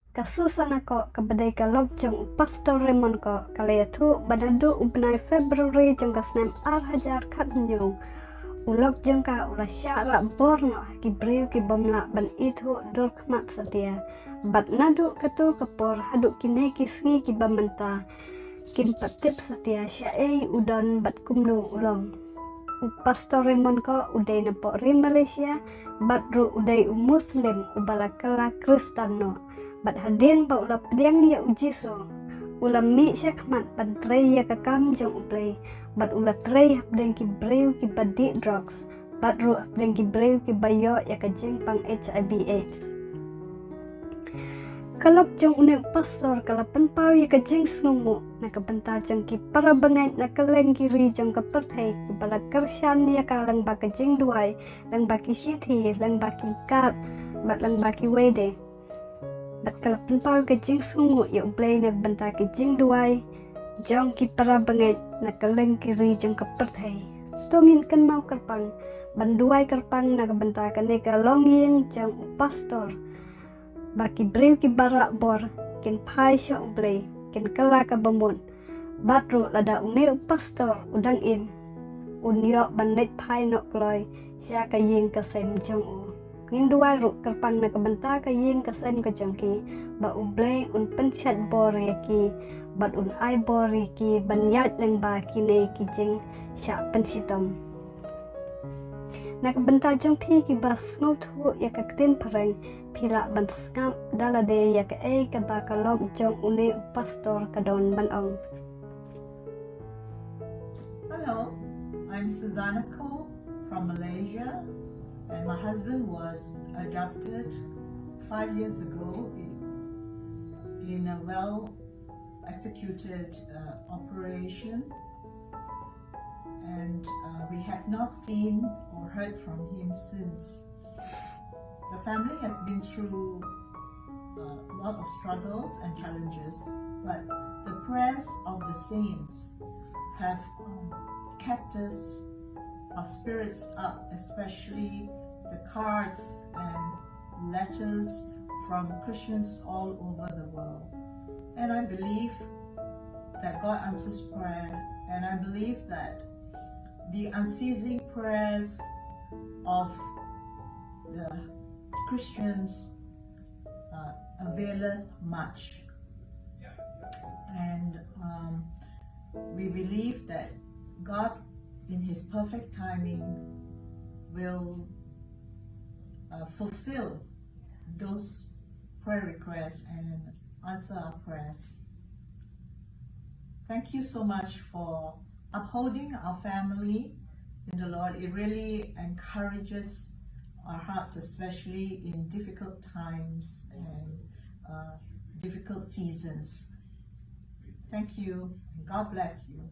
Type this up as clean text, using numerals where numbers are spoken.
Kasusan ako kabadai kalog jong Pastor Raymond ko kalayatu banadu ubnai Februari jong kasnem hajar katnyo ulog jong ka ula Shah Rahbor no ki breu ki bomla ban itu dorkmat setia bat nadu katu kapor haduk kine kisngi ki bamenta kin patip setia shaei udon bat kumnu ulong Pastor Raymond ko udai napo ri Malaysia bat ru udai Muslim ubala kala Kristen no bat hadin ba ula pediang dia ujiso ula mi syakmat ban trei ya kakam jong uplay bat ula trei habdeng ki breu ki badi drugs bat ru habdeng ki breu ki bayo ya kajeng pang HIV AIDS kalop jong une pastor kalapan pau ya kajeng snungu na kabenta jong ki para bangai na kaleng kiri jong kaperthai ki bala kersyan ya kalang ba kajeng duai lang baki sithi lang baki kat bat lang baki wede bat kalapan pau kajeng sungu ya uplay na benta kajeng duai jong ki para bangai na kaleng kiri jong kaperthai tongin kan mau kerpang banduai kerpang na kabenta kane kalongin jong pastor baki breu ki barak bor ken pai sya ublay ken kala ka bamon batro lada une pastor udang im unyo bandet pai nok loy sya ka ying ka sem jong u ngin duai ru kerpang na kabenta ka ying ka sem ka jong ki ba ublay un penchat bor ya ki bat un ai bor ki banyat lang ba kine ki jing sya pensitom na kabenta jong pi ki bas ngot hu ya ka tin pareng pila ban skap dalade ya ka ka ba ka log jong une pastor kadon banong. Hello, I'm Susanna Ko from Malaysia, and my husband was adopted 5 years ago in a well-executed operation, and we have not seen or heard from him since. The family has been through a lot of struggles and challenges, but the prayers of the saints have kept our spirits up, especially the cards and letters from Christians all over the world. And I believe that God answers prayer, and I believe that the unceasing prayers of the Christians availeth much, and we believe that God in His perfect timing will fulfill those prayer requests and answer our prayers. Thank you so much for upholding our family in the Lord. It really encourages our hearts, especially in difficult times and difficult seasons. Thank you, and God bless you.